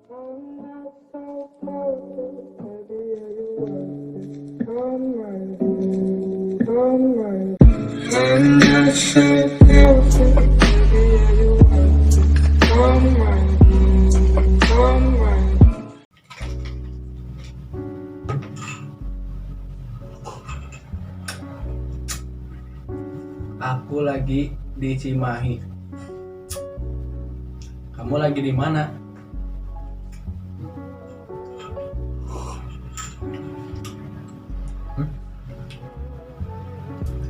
Aku lagi di Cimahi. Kamu lagi di mana?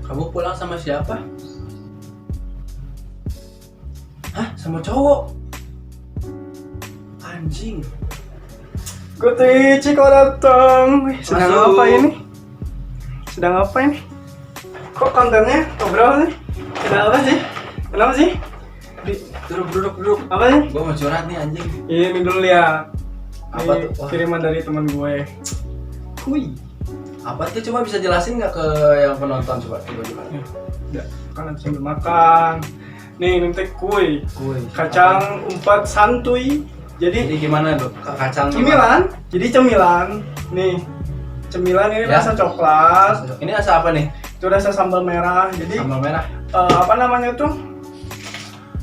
Kamu pulang sama siapa? Hah? Sama cowok? Anjing. Guti, Ciko datang. Sedang Masuk. apa ini? Sedang apa ini? Kok kontennya ngobrol sih? Sedang apa sih? Kenapa sih? Duduk. Apa sih? Gue mau curhat nih anjing. Ini dulu lihat. Apa Ini tuh? Wah. kiriman dari teman gue. Kui. Apa tuh? Coba bisa jelasin nggak ke yang penonton? Coba gimana? Udah, kan sambil makan. Nih, nanti kui. Kue. Kacang umpat santuy. Jadi Jadi gimana tuh? Kacang cemilan. Jadi cemilan. Nih. Cemilan ini Ya. rasa coklat. Ini rasa apa nih? Itu rasa sambal merah. Jadi Sambal merah. apa namanya tuh,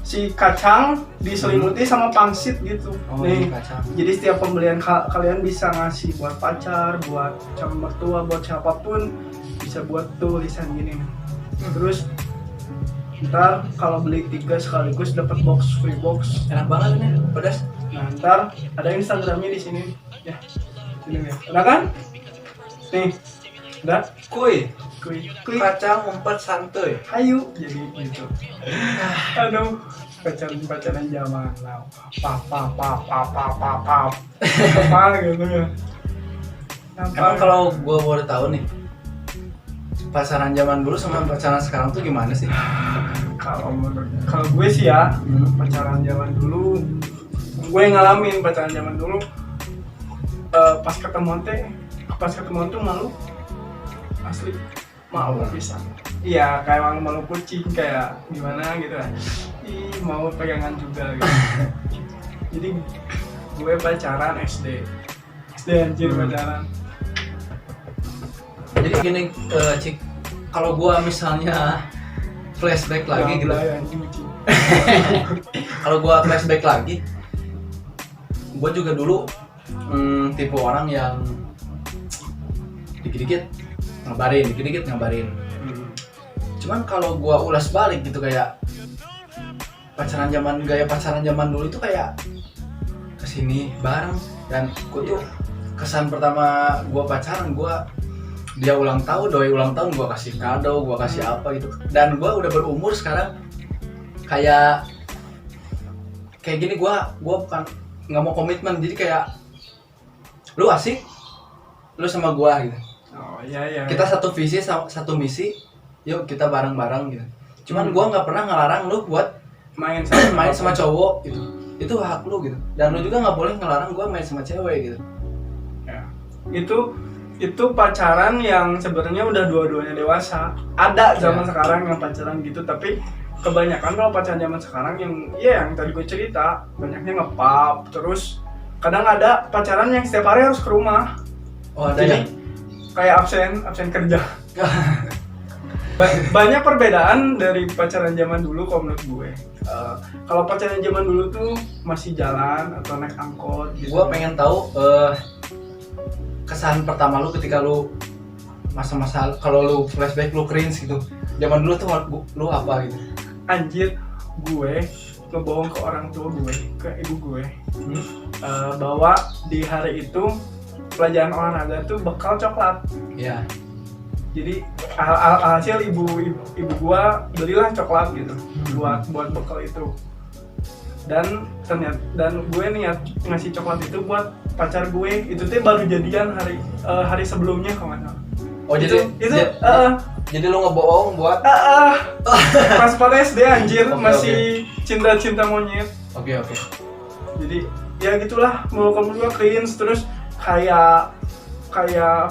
si kacang diselimuti sama pangsit gitu. Oh, Nih, ini kacang. jadi setiap pembelian kalian bisa ngasih buat pacar, buat calon mertua, buat siapapun, bisa buat tulisan gini nih. Terus ntar kalau beli 3 sekaligus dapat free box. Enak banget ini, pedas. Nah, ntar ada Instagramnya di sini ya. Sini nih. Udah kan? Nih. Udah. Kue. Klik. Kacang umpat santuy. Hayu jadi gitu. Aduh, pacaran zaman now. Apa gitu ya. Emang kalau gue boleh tahu nih, pacaran zaman dulu sama pacaran sekarang tuh gimana sih? kalau gue sih ya, pacaran zaman dulu, gue ngalamin pacaran zaman dulu. Pas ketemu tuh malu, asli malu bisa. Iya, kayak malu kucing, kayak gimana gitu lah. Ih, mau pegangan juga gitu. Jadi gue pacaran SD anjir pacaran. Jadi gini, Cik, kalau gue misalnya flashback lagi gitu, Anjing kucing. kalau gue flashback lagi, gue juga dulu tipe orang yang dikit-dikit ngabarin. Cuman kalau gue ulas balik gitu, kayak gaya pacaran zaman dulu itu kayak kesini bareng. Dan gue tuh kesan pertama gue pacaran, dia ulang tahun, doi ulang tahun, gue kasih kado, gue kasih apa gitu. Dan gue udah berumur sekarang, kayak gini, gue bukan nggak mau komitmen. Jadi kayak lu asik, lu sama gue gitu. Oh iya. Kita satu visi, satu misi, yuk kita bareng-bareng gitu. Cuman gue nggak pernah ngelarang lu buat main sama cowok gitu. Itu hak lu gitu. Dan lu juga nggak boleh ngelarang gue main sama cewek gitu. Ya. Itu pacaran yang sebenarnya udah dua-duanya dewasa. Ada zaman sekarang yang pacaran gitu, tapi kebanyakan kalau pacaran zaman sekarang yang tadi gue cerita, banyaknya nge-pub, terus kadang ada pacaran yang setiap hari harus ke rumah. Oh, ada Jadi ya? kayak absen kerja. Banyak perbedaan dari pacaran zaman dulu kalau menurut gue. Kalau pacaran zaman dulu tuh masih jalan atau naik angkot gitu. Gue pengen tahu kesan pertama lu ketika lu masa-masa, kalau lu flashback lu cringe gitu. Zaman dulu tuh lu apa gitu? Anjir, gue ngebohong ke orang tua gue, ke ibu gue, bahwa di hari itu pelajaran olahraga tuh bekal coklat. Iya. Jadi hasil ibu gua belilah coklat gitu buat bekal itu. Dan gue niat ngasih coklat itu buat pacar gue. Itu tuh baru jadian hari sebelumnya kalau nggak salah. Oh, jadi lu ngebohong buat pas pada SD anjir. Oke, masih cinta monyet. Oke. Jadi ya gitulah, mau kamu juga cringe, terus kayak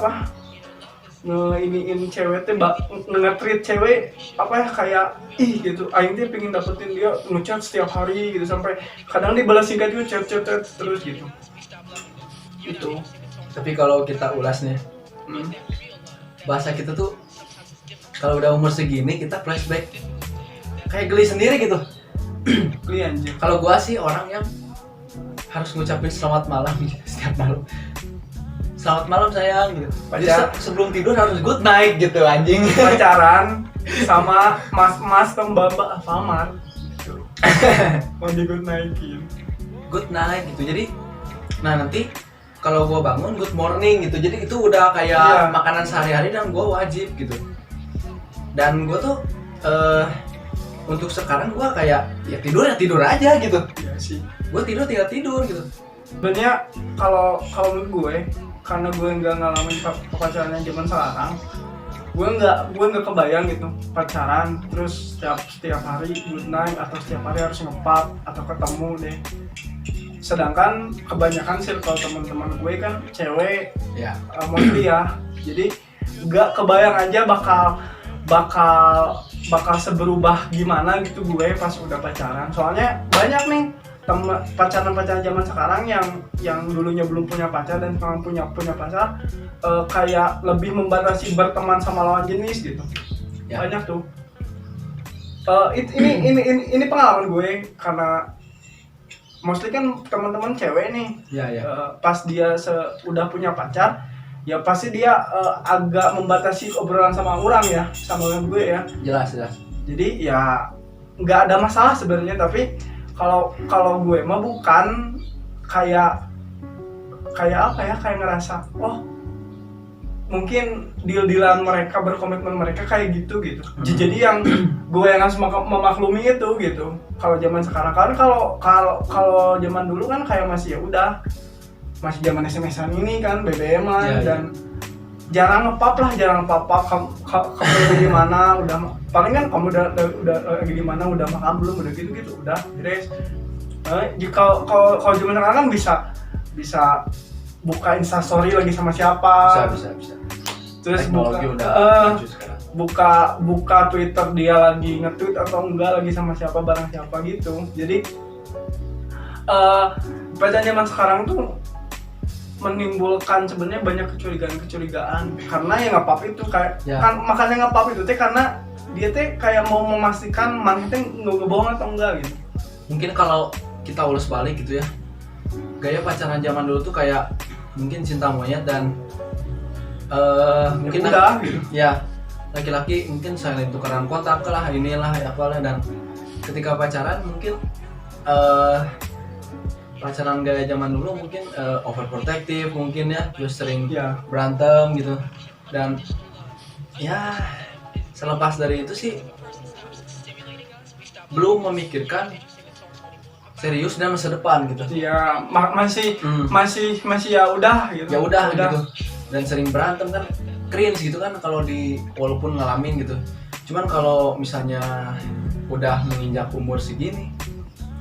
apa, ngeiniin cewek teh, nge-treat cewek apa ya, kayak ih gitu, aing teh pengen dapetin dia, ngechat setiap hari gitu, sampai kadang dibalas singkat juga, chat terus gitu. itu. Tapi kalau kita ulas nih, bahasa kita tuh kalau udah umur segini kita flashback kayak geli sendiri gitu. Geli anjir. Kalau gua sih orang yang harus ngucapin selamat malam gitu, setiap malam. Selamat malam sayang gitu. Jadi sebelum tidur harus good night gitu anjing. Pacaran sama mas mbak Famar. Mau di good nightin. Good night gitu. Jadi nah nanti kalau gua bangun good morning gitu. Jadi itu udah kayak makanan sehari-hari dan gua wajib gitu. Dan gua tuh untuk sekarang gua kayak ya tidur aja gitu. Iya sih. Gue tinggal tidur gitu. Sebenarnya kalau menurut gue, karena gue nggak ngalamin pacaran yang zaman sekarang, gue nggak kebayang gitu pacaran terus setiap hari good night atau setiap hari harus ngepap atau ketemu deh. Sedangkan kebanyakan circle teman-teman gue kan cewek, ya mostly ya. Jadi nggak kebayang aja bakal seberubah gimana gitu gue pas udah pacaran. Soalnya banyak nih pacaran zaman sekarang yang dulunya belum punya pacar dan sekarang punya pacar, kayak lebih membatasi berteman sama lawan jenis gitu. Ya. Banyak tuh. Ini pengalaman gue karena mostly kan teman-teman cewek nih. Pas dia udah punya pacar, ya pasti dia agak membatasi obrolan sama orang ya, sama gue ya. Jelas. Jadi ya nggak ada masalah sebenarnya, tapi kalau gue mah bukan kayak apa ya, kayak ngerasa mungkin deal-dealan mereka, berkomitmen mereka kayak gitu. Jadi yang gue yang harus memaklumi itu gitu. Kalau zaman sekarang kan kalau zaman dulu kan kayak masih ya udah, masih zaman SMS-an ini kan, BBM-an dan jarang ngepap kamu lagi di mana, udah paling kan kamu udah lagi di mana, udah makan belum, udah gitu udah beres. Kalau zaman sekarang kan bisa buka Instastory lagi sama siapa, bisa. terus teknologi udah maju sekarang. buka Twitter dia lagi nge-tweet atau enggak, lagi sama siapa, bareng siapa gitu. Jadi pacaran zaman sekarang tuh menimbulkan sebenarnya banyak kecurigaan karena yang nge-pop itu kayak kan, makanya nge-pop itu teh karena dia teh kayak mau memastikan mana teh ngebohong atau enggak gitu. Mungkin kalau kita ulas balik gitu ya, gaya pacaran zaman dulu tuh kayak mungkin cinta monyet dan mungkin udah gitu. Ya laki-laki mungkin saling tukeran kontak lah, inilah apalah, dan ketika pacaran mungkin pacaran gaya zaman dulu mungkin overprotective mungkin ya, terus sering berantem gitu. Dan ya selepas dari itu sih belum memikirkan serius dan masa depan gitu. Iya, masih ya udah gitu. Ya udah gitu. Dan sering berantem kan cringe gitu kan kalau walaupun ngalamin gitu. Cuman kalau misalnya udah menginjak umur segini,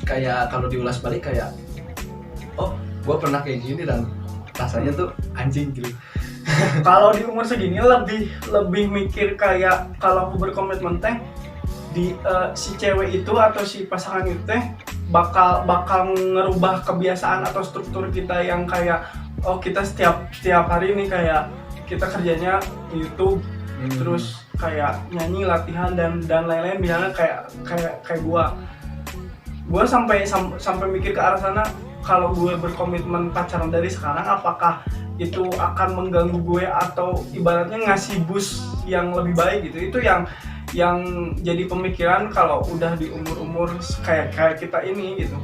kayak kalau diulas balik kayak gue pernah kayak gini dan rasanya tuh anjing gitu. Kalau di umur segini lebih mikir kayak kalau aku berkomitmen teh di si cewek itu atau si pasangan itu teh bakal ngerubah kebiasaan atau struktur kita yang kayak kita setiap hari ini kayak kita kerjanya YouTube, terus kayak nyanyi, latihan dan lain-lain, misalnya kayak gua sampai mikir ke arah sana. Kalau gue berkomitmen pacaran dari sekarang, apakah itu akan mengganggu gue atau ibaratnya ngasih boost yang lebih baik gitu? Itu yang jadi pemikiran kalau udah di umur kayak kita ini gitu.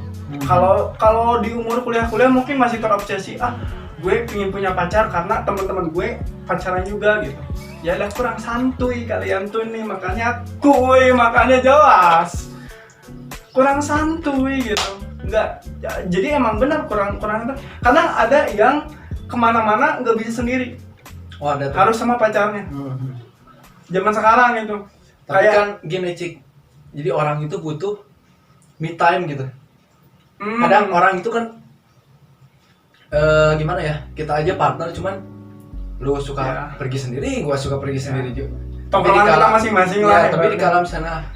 Kalau di umur kuliah mungkin masih terobsesi, gue pengen punya pacar karena teman-teman gue pacaran juga gitu. Ya udah, kurang santuy kalian tuh nih, makanya jelas kurang santuy gitu. Enggak, jadi emang benar kurang karena ada yang kemana-mana nggak bisa sendiri. Ada tuh. Harus sama pacarnya. Zaman sekarang itu. Tapi kayak kan gini Cik, jadi orang itu butuh me time gitu. Kadang orang itu kan gimana ya, kita aja partner cuman lu suka pergi sendiri, gua suka pergi sendiri juga. Tongkrongan kita masing-masing lah. Tapi di dalam sana,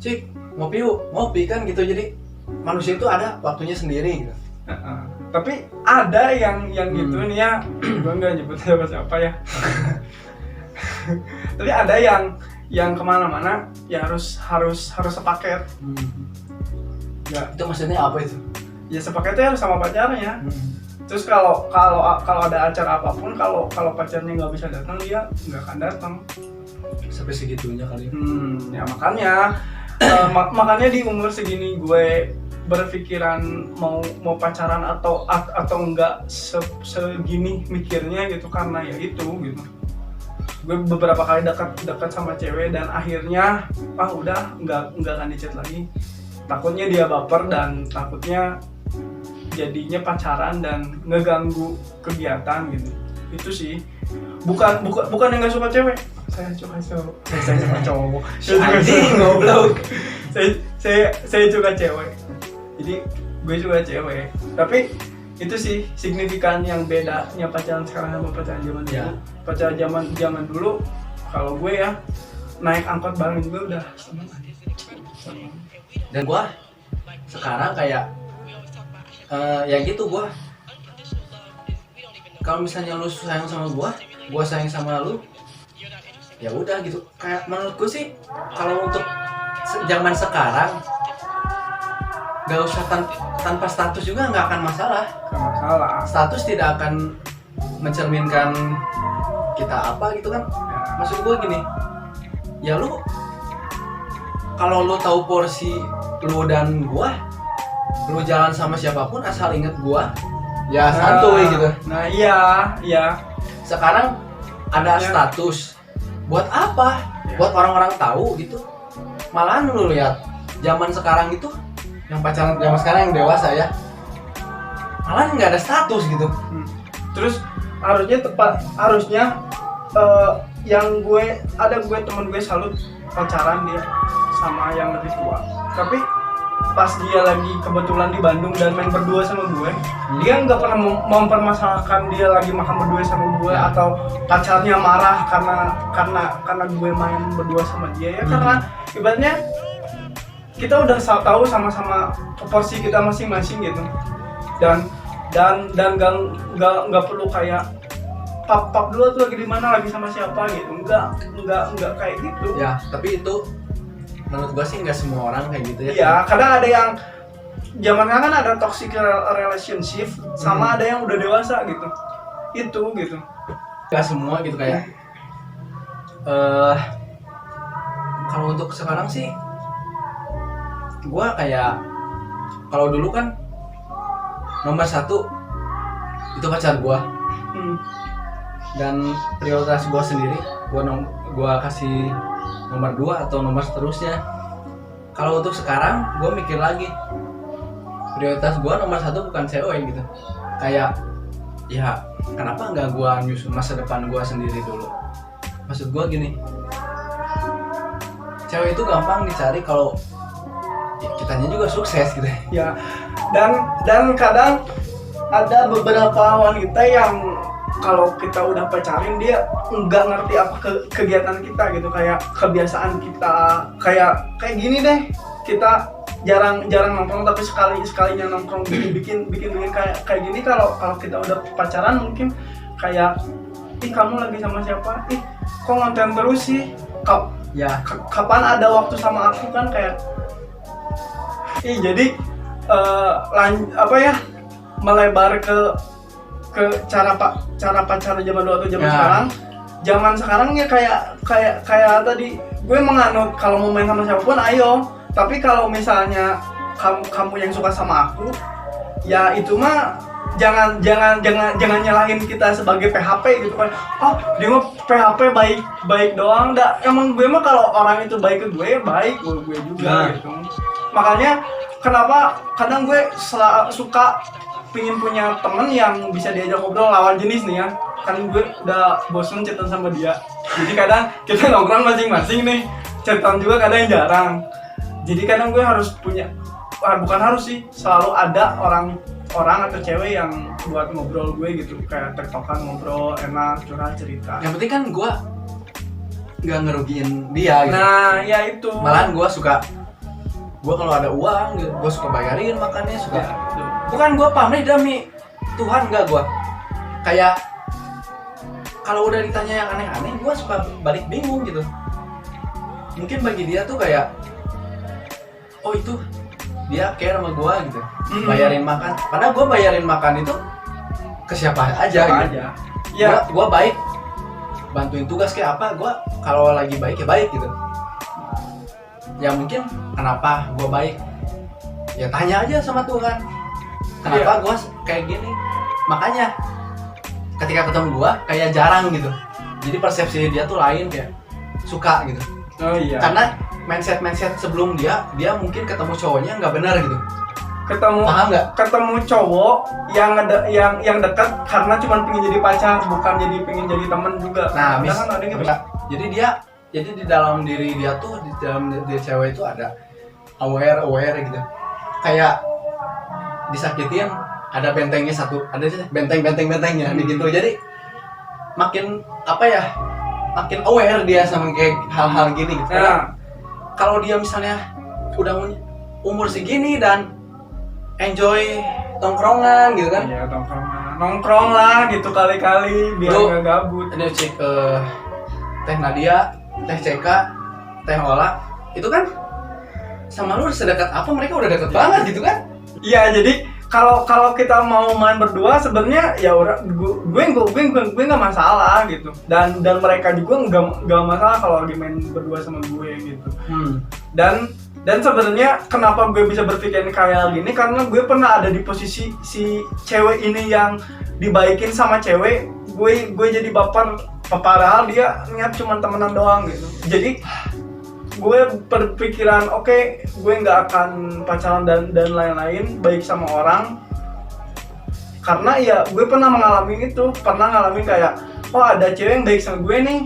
Cik ngopi kan gitu. Jadi manusia itu ada waktunya sendiri gitu. Tapi ada yang gitu nih ya, gue nggak nyebut siapa ya. Tapi ada yang kemana-mana ya harus sepaket. Ya itu maksudnya apa itu? Ya sepaketnya harus sama pacarnya. Terus kalau ada acara apapun, kalau pacarnya nggak bisa datang, dia nggak akan datang. Sampai segitunya kali. Ya makanya makanya di umur segini gue berpikiran mau pacaran atau enggak segini mikirnya gitu, karena ya itu gitu. Gue beberapa kali dekat sama cewek dan akhirnya udah nggak akan di chat lagi. Takutnya dia baper dan takutnya jadinya pacaran dan ngeganggu kegiatan gitu. Itu sih. Bukan yang nggak suka cewek. Saya suka cowok. Saya suka cowok. Anjing goblok. Saya suka cewek. Jadi gue juga cewek. Tapi itu sih signifikan yang bedanya pacaran sekarang sama pacaran zaman dulu. Ya. Pacaran zaman dulu kalau gue ya naik angkot bareng juga udah seneng. Dan gua sekarang kayak ya gitu, gua kalau misalnya lu sayang sama gua sayang sama lu, ya udah gitu. Kayak menurut gua sih kalau untuk zaman sekarang gak usah tanpa status juga nggak akan masalah. Gak masalah. Status tidak akan mencerminkan kita apa gitu kan. Maksud gua gini, ya lu kalau lu tahu porsi lu dan gua, lu jalan sama siapapun asal inget gua, ya santuy gitu. Nah iya. Sekarang ada Ya. status, buat apa? Ya. Buat orang-orang tahu gitu. Malahan lu lihat zaman sekarang itu, yang pacaran zaman sekarang yang dewasa ya, malahan nggak ada status gitu. Terus harusnya yang temen gue salut pacaran dia sama yang lebih tua. Tapi pas dia lagi kebetulan di Bandung dan main berdua sama gue, dia nggak pernah mempermasalahkan dia lagi makan berdua sama gue atau pacarnya marah karena gue main berdua sama dia ya. Karena ibaratnya kita udah tahu sama-sama porsi kita masing-masing gitu. Dan nggak perlu kayak pap dulu tuh lagi di mana, lagi sama siapa gitu. Nggak kayak gitu. Ya, tapi itu menurut gua sih nggak semua orang kayak gitu ya. Iya, kadang ada yang zamannya kan ada toxic relationship sama ada yang udah dewasa gitu. Itu gitu. Gak semua gitu kayak. Kalau untuk sekarang sih, gua kayak kalau dulu kan nomor 1 itu pacar gua. Dan prioritas gua sendiri, gua kasih nomor 2 atau nomor seterusnya. Kalau untuk sekarang gua mikir lagi, prioritas gua nomor 1 bukan cewek gitu. Kayak ya kenapa nggak gua nyusun masa depan gua sendiri dulu. Maksud gua gini, cewek itu gampang dicari kalau ya, kitanya juga sukses gitu ya. Dan kadang ada beberapa wanita yang kalau kita udah pacarin dia nggak ngerti apa kegiatan kita gitu, kayak kebiasaan kita kayak gini deh, kita jarang nongkrong tapi sekalinya nongkrong bikin kayak gini. Kalau kita udah pacaran mungkin kayak kamu lagi sama siapa, kok ngonten terus sih, kapan ada waktu sama aku kan, kayak jadi melebar ke cara pacaran zaman dulu atau zaman sekarang. Zaman sekarang ya kayak tadi gue menganut kalau mau main sama siapapun ayo, tapi kalau misalnya kamu yang suka sama aku, ya itu mah jangan nyalahin kita sebagai PHP gitu kan. Dia mah PHP baik doang. Emang gue mah kalau orang itu baik ke gue, baik gue juga gitu. Makanya kenapa kadang gue suka pingin punya temen yang bisa diajak ngobrol lawan jenis nih ya. Kan gue udah bosen chatan sama dia. Jadi kadang kita nongkrong masing-masing nih, chatan juga kadang jarang. Jadi kadang gue harus punya, bukan harus sih, selalu ada orang atau cewek yang buat ngobrol gue gitu, kayak tektokan ngobrol enak, curhat cerita. Yang penting kan gue nggak ngerugiin dia gitu. Nah ya itu. Malahan gue kalau ada uang gue suka bayarin makannya, suka bukan gue pamrih demi Tuhan, enggak gue kayak kalau udah ditanya yang aneh-aneh gue suka balik bingung gitu. Mungkin bagi dia tuh kayak oh itu dia care sama gue gitu, bayarin makan, padahal gue bayarin makan itu ke siapa aja gitu. Ya Gue baik bantuin tugas kayak apa, gue kalau lagi baik ya baik gitu. Ya mungkin kenapa gue baik, ya tanya aja sama Tuhan kenapa gue kayak gini. Makanya ketika ketemu gue kayak jarang gitu, jadi persepsi dia tuh lain, kayak suka gitu. Oh iya. Karena mindset sebelum dia mungkin ketemu cowoknya nggak benar gitu. Paham nggak? Ketemu cowok yang ada yang dekat karena cuma pengen jadi pacar, bukan jadi pengen jadi teman juga. Nah, ada gitu. Jadi di dalam diri dia tuh, di dalam diri cewek itu ada aware gitu. Kayak disakitin ada bentengnya satu, ada bentengnya gitu. Jadi makin apa ya? Makin aware dia sama kayak hal-hal gini gitu. Karena kalau dia misalnya udah umur segini dan enjoy tongkrongan gitu kan. Iya, nongkrong lah gitu kali-kali biar nggak gabut. Ini cek Teh Nadia, Teh CK, Teh Ola, itu kan sama lu sedekat apa, mereka udah deket banget gitu kan. Iya, jadi kalau kita mau main berdua sebenarnya ya gue nggak masalah gitu, dan mereka juga nggak masalah kalau lagi main berdua sama gue gitu. Dan sebenarnya kenapa gue bisa berpikir kayak gini, karena gue pernah ada di posisi si cewek ini yang dibaikin sama cewek, gue jadi baper, padahal dia niat cuma temenan doang gitu. Jadi gue berpikiran oke, gue nggak akan pacaran dan lain-lain baik sama orang, karena ya gue pernah ngalamin kayak oh ada cewek yang baik sama gue nih,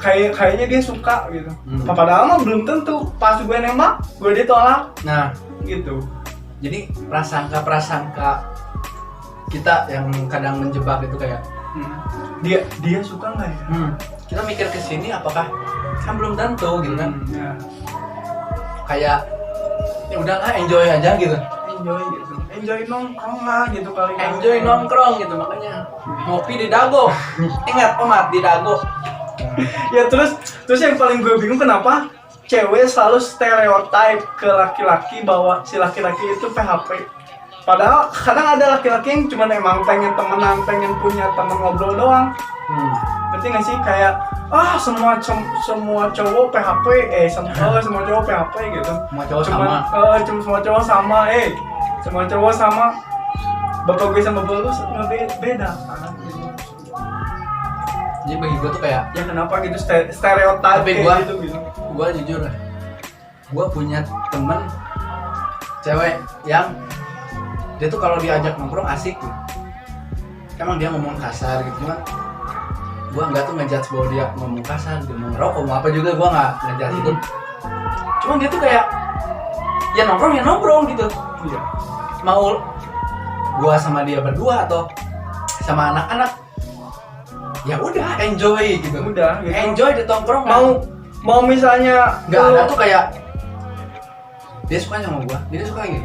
kayaknya dia suka gitu. Padahal mah belum tentu, pas gue nembak gue ditolak. Nah gitu. Jadi prasangka kita yang kadang menjebak itu kayak dia suka nggak ya? Kita mikir ke sini apakah kan belum tentu gitu kan. Ya. Kayak ya udahlah enjoy aja gitu. Enjoy nongkrong lah gitu kali. Enjoy nongkrong gitu, makanya ngopi di Dago. Ingat Omat, di Dago. Ya terus yang paling gue bingung kenapa cewek selalu stereotype ke laki-laki bahwa si laki-laki itu PHP. Padahal kadang ada laki-laki yang cuma emang pengen temenan, pengen punya teman ngobrol doang. Berarti nggak sih kayak semua cowok PHP, semua cowok PHP gitu. Semua cowok sama. Semua cowok sama, semua cowok sama. Bapak gue sama bapak lu beda kan? Jadi bagi gue tuh kayak ya kenapa gitu stereotype tapi kayak gitu. Gue jujur lah, gue punya temen cewek yang dia tuh kalau diajak nongkrong asik gitu. Emang dia ngomong kasar gitu, cuman gue nggak tuh ngejudge bahwa dia ngomong kasar, dia mau ngerokok mau apa juga, gue nggak ngejudge itu. Cuman dia tuh kayak ya nongkrong gitu. Iya. Mau gue sama dia berdua atau sama anak-anak, ya udah enjoy gitu. Udah gitu. Enjoy di tongkrong. Mau misalnya nggak ada tuh kayak dia suka sama gua, dia suka gitu.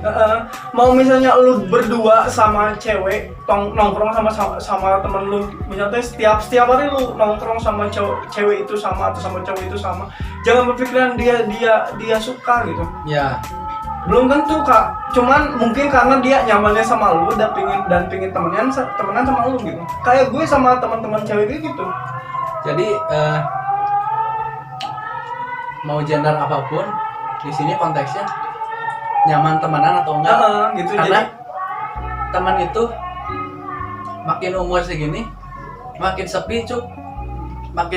Mau misalnya lu berdua sama cewek nongkrong sama temen lu, misalnya setiap hari lu nongkrong sama cewek itu sama atau sama cowok itu sama, jangan berpikiran dia suka gitu. Ya. Belum tentu Kak, cuman mungkin karena dia nyamannya sama lu dan pingin temenan sama lu gitu. Kayak gue sama teman-teman cewek gitu. Jadi mau gender apapun di sini konteksnya nyaman temenan atau enggak gitu. Karena jadi teman itu makin umur segini makin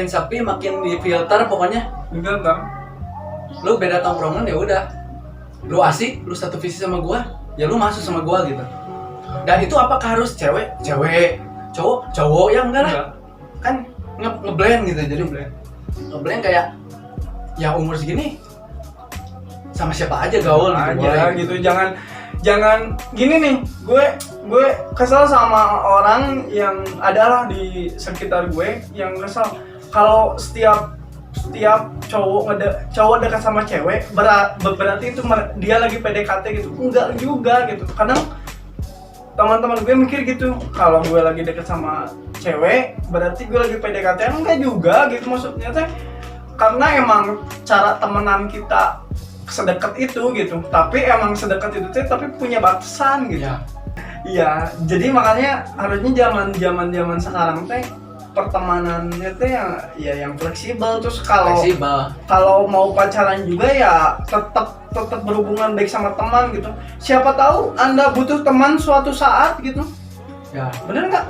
sepi makin di filter pokoknya. enggak. Lu beda tongkrongan ya udah, lu asik, lu satu visi sama gua, ya lu masuk sama gua gitu. Dan itu apakah harus cewek cowok ya enggak lah. Kan ngeblend gitu, jadi ngeblend kayak ya umur segini sama siapa aja gaul gitu. Jangan gini nih, gue kesel sama orang yang adalah di sekitar gue yang kesel kalau setiap cowok dekat sama cewek berarti itu dia lagi PDKT gitu. Enggak juga gitu. Kadang teman-teman gue mikir gitu, kalau gue lagi deket sama cewek berarti gue lagi PDKT. Enggak juga gitu maksudnya teh, karena emang cara temenan kita sedekat itu gitu, tapi emang sedekat itu teh tapi punya batasan gitu. Ya. Iya, jadi makanya harusnya zaman sekarang teh pertemanannya teh yang fleksibel. Terus Fleksibel. kalau mau pacaran juga ya tetap berhubungan baik sama teman gitu. Siapa tahu Anda butuh teman suatu saat gitu. Ya. Bener nggak?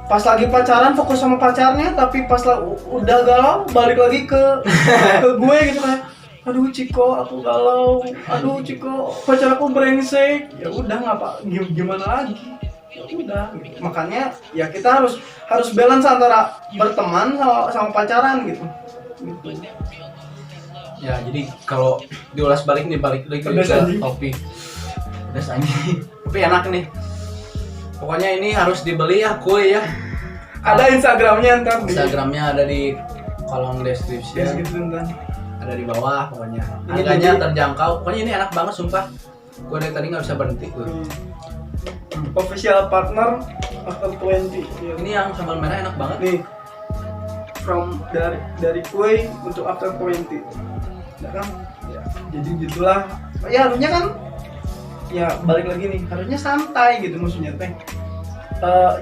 Pas lagi pacaran fokus sama pacarnya, tapi pas udah galau balik lagi ke gue gitu kayak, aduh Ciko aku galau, aduh Ciko pacar aku brengsek. Ya udah gimana lagi? Ya udah gitu. Makanya ya kita harus balance antara berteman sama pacaran gitu. Ya, jadi kalau diulas balik lagi Pedas ke anjing. topik. Pedas anjing. Tapi enak nih. Pokoknya ini harus dibeli ya, kue ya. Ada Instagramnya ntar. Instagramnya ada di kolom deskripsi. Ya gitu ntar. Ada di bawah pokoknya. Ini Harganya jadi- terjangkau. Pokoknya ini enak banget sumpah. Gue dari tadi nggak bisa berhenti gue. Official partner After 20. Ya. Ini yang sambal merah enak banget. Nih from dari kue untuk After 20. Ya kan? Ya, jadi gitulah. Ya harusnya kan ya balik lagi nih, harusnya santai gitu maksudnya teh.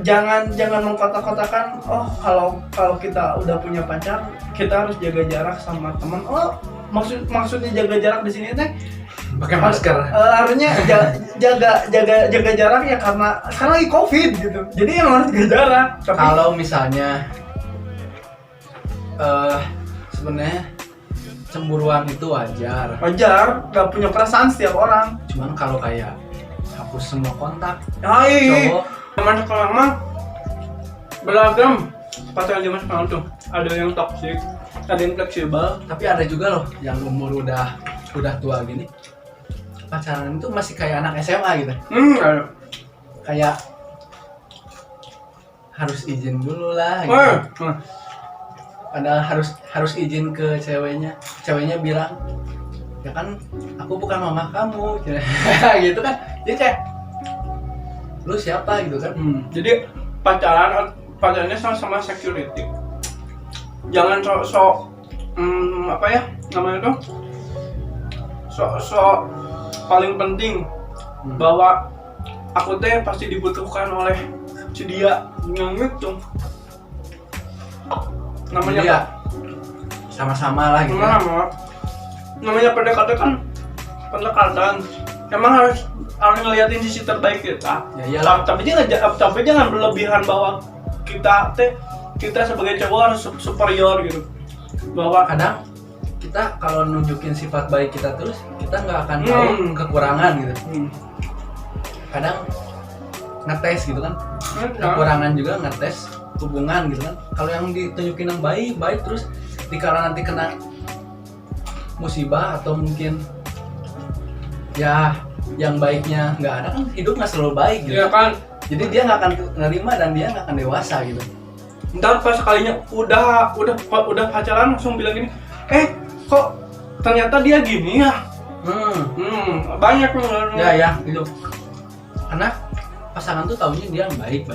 Jangan mengkotak-kotakan, oh kalau kita udah punya pacar kita harus jaga jarak sama teman. Oh maksudnya jaga jarak di sini teh Pakai masker. harusnya jaga jarak ya karena lagi COVID gitu. Jadi emang harus jaga jarak. Tapi Kalau misalnya sebenarnya cemburuan itu wajar. wajar, nggak punya perasaan setiap orang. Cuman kalau kayak hapus semua kontak Hai, cowok, zaman sekarang mah beragam. Pacaran zaman sekarang tuh ada yang toxic, ada yang fleksibel. tapi ada juga loh yang umur udah tua gini pacaran itu masih kayak anak SMA gitu. Ada. Kayak harus izin dulu lah gitu. Padahal harus izin ke ceweknya bilang ya kan aku bukan mama kamu gitu kan. Jadi kayak lu siapa gitu kan. Jadi pacarannya sama security. Jangan sok apa ya namanya tuh, sok paling penting bahwa aku teh pasti dibutuhkan oleh si dia yang itu. Namanya Jadi ya sama-sama lah gitu. namanya PDKT kan pendekatan. Emang harus ngeliatin sisi terbaik kita. Ya iyalah. Tapi jangan berlebihan bahwa kita sebagai cowok harus superior gitu. Bahwa Kadang kita kalau nunjukin sifat baik kita terus kita nggak akan tahu kekurangan gitu. Kadang ngetes gitu kan, kekurangan juga ngetes hubungan gitu kan. Kalau yang ditunjukin yang baik terus dikala nanti kena musibah atau mungkin ya yang baiknya nggak ada kan, hidup nggak selalu baik gitu. ya kan, Jadi dia nggak akan nerima dan dia nggak akan dewasa gitu. ntar pas sekalinya udah pacaran langsung bilang gini, kok ternyata dia gini ya. Banyak Ya gitu. Karena pasangan tuh taunya dia yang baik.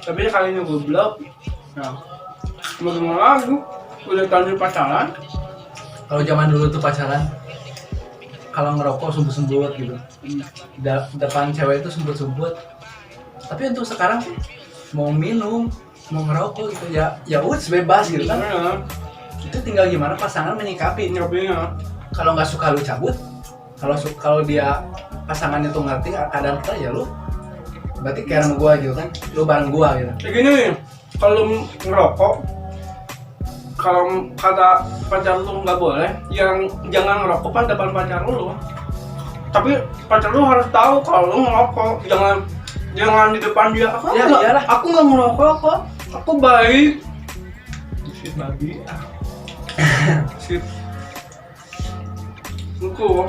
Tapi sekalinya goblok. Nah, Mau gimana lagi? Udah tahun pacaran. kalau zaman dulu tuh pacaran, kalau ngerokok sembut-sembut gitu, depan cewek itu sembut-sembut. Tapi untuk sekarang sih mau minum, mau ngerokok gitu ya udah bebas gitu kan. Itu tinggal gimana pasangan menyikapi. Kalau nggak suka lu cabut, kalau dia pasangannya tuh ngerti keadaan kita ya lu berarti kayak sama gua gitu kan, lu bareng gua gitu. Kayak gini nih, kalau ngerokok, kalau kata pacar lu nggak boleh, jangan ngerokok pas depan pacar lu. Tapi pacar lu harus tahu kalau lu ngerokok, jangan di depan dia. Aku nggak ngerokok kok, aku baik. Shit babi. Shit. Aku,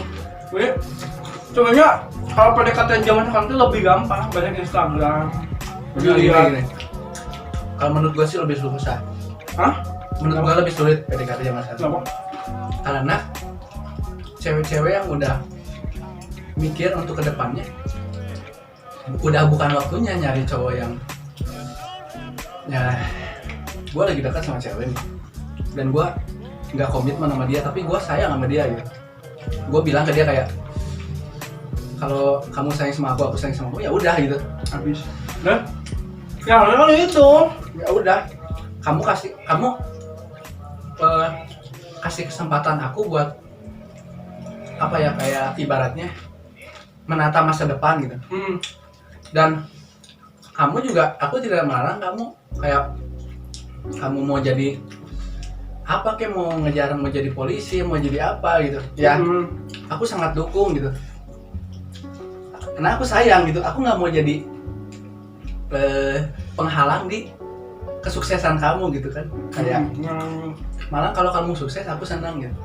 sebenarnya kalau pendekatan zaman sekarang itu lebih gampang, banyak Instagram. Gini. Kalau menurut gua sih lebih susah. Hah? Menurut gua lebih sulit PDKT zaman sekarang. Kenapa? Karena cewek-cewek yang udah mikir untuk kedepannya udah bukan waktunya nyari cowok yang ya gue lagi dekat sama cewek nih dan gue nggak komitmen sama dia tapi gue sayang sama dia gitu. Gue bilang ke dia kayak kalau kamu sayang sama aku sayang sama kamu, ya udah gitu. Habis. Dan ya kan itu. Ya udah. Kamu kasih kesempatan aku buat apa ya, kayak ibaratnya menata masa depan gitu. Dan kamu juga, aku tidak melarang kamu kayak kamu mau jadi apa, kayak mau ngejar mau jadi polisi, mau jadi apa gitu ya. Aku sangat dukung gitu karena aku sayang gitu. Aku nggak mau jadi penghalang di kesuksesan kamu gitu kan. Kayak malah kalau kamu sukses aku senang gitu.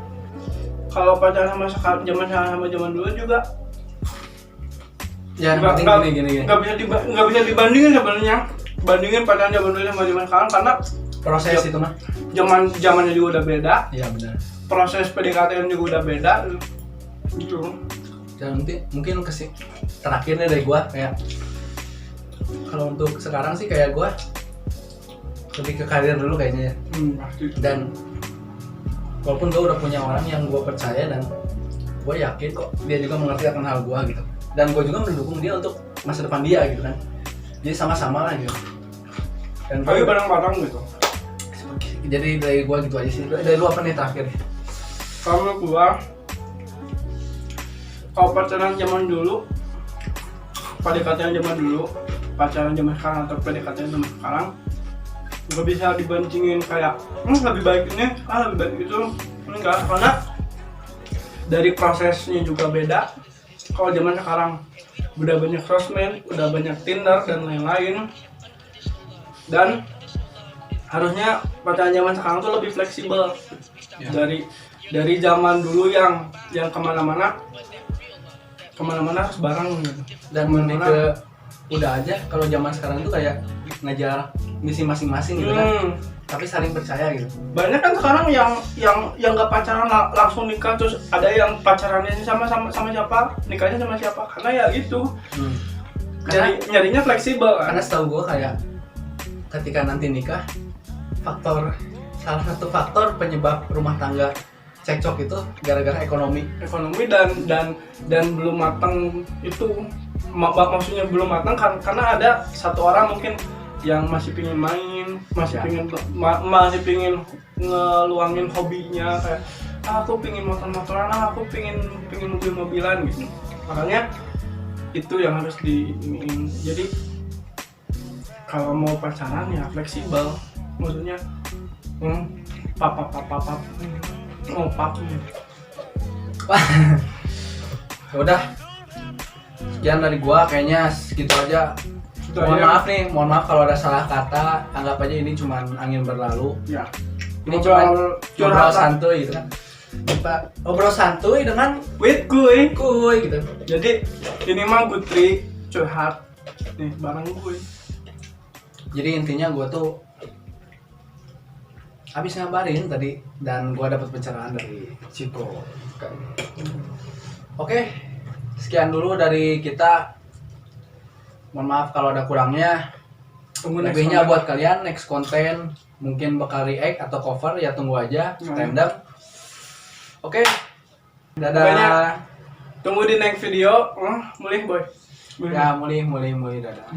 Kalau pacaran sama zaman dulu juga Ya gini. Nggak bisa dibandingin sebenarnya. Bandingin pacaran zaman dulu sama zaman sekarang karena Proses itu mah zamannya juga udah beda. iya benar. Proses PDKT juga udah beda gitu. Dan mungkin terakhirnya dari gua kayak kalau untuk sekarang sih kayak gua lebih ke karir dulu kayaknya ya. Pasti. Dan walaupun gua udah punya orang yang gua percaya dan gua yakin kok dia juga mengerti akan hal gua gitu. Dan gua juga mendukung dia untuk masa depan dia gitu kan. Jadi sama-sama lah gitu. Dan Tapi bareng-bareng gitu. jadi dari gua gitu aja sih. Dari lu apa nih terakhir? Kalau gua kalau pacaran zaman dulu, PDKT zaman dulu, pacaran zaman sekarang atau PDKT zaman sekarang nggak bisa dibandingin kayak lebih baik ini, lebih baik itu, enggak, karena dari prosesnya juga beda. Kalau zaman sekarang udah banyak sosmed, udah banyak Tinder dan lain-lain, dan harusnya pacaran zaman sekarang tuh lebih fleksibel Ya. dari zaman dulu yang kemana-mana harus bareng gitu. Dan lebih ke udah aja kalau zaman sekarang tuh kayak ngejar misi masing-masing gitu kan. Tapi saling percaya gitu. Banyak kan sekarang yang nggak pacaran langsung nikah, terus ada yang pacarannya sama siapa, nikahnya sama siapa, karena ya itu. Nyarinya fleksibel kan. Karena setahu gua kayak ketika nanti nikah, salah satu faktor penyebab rumah tangga cekcok itu gara-gara ekonomi dan belum matang itu. Maksudnya belum matang karena ada satu orang mungkin yang masih pingin main, masih pingin ngeluangin hobinya, kayak aku pingin motor-motoran, aku pingin mobil-mobilan gitu. Makanya itu yang harus diiniin. Jadi kalau mau pacaran ya fleksibel, maksudnya pap gitu. Ya udah, sekian dari gua, kayaknya segitu aja. Mohon maaf kalau ada salah kata, anggap aja ini cuman angin berlalu. Ya. Ini cuma ngobrol santuy gitu kan. Ngobrol santuy dengan with kuy gitu. Jadi ini mah Gutri curhat nih bareng gue. Jadi intinya gua tuh habis ngabarin tadi dan gua dapat pencerahan dari Ciko. Oke, sekian dulu dari kita. Mohon maaf kalau ada kurangnya. Lebihnya buat kalian next konten mungkin bakal react atau cover ya, tunggu aja stand up. Oke. Dadah. Pokoknya, tunggu di next video. Mulih boy. Ya mulih dadah.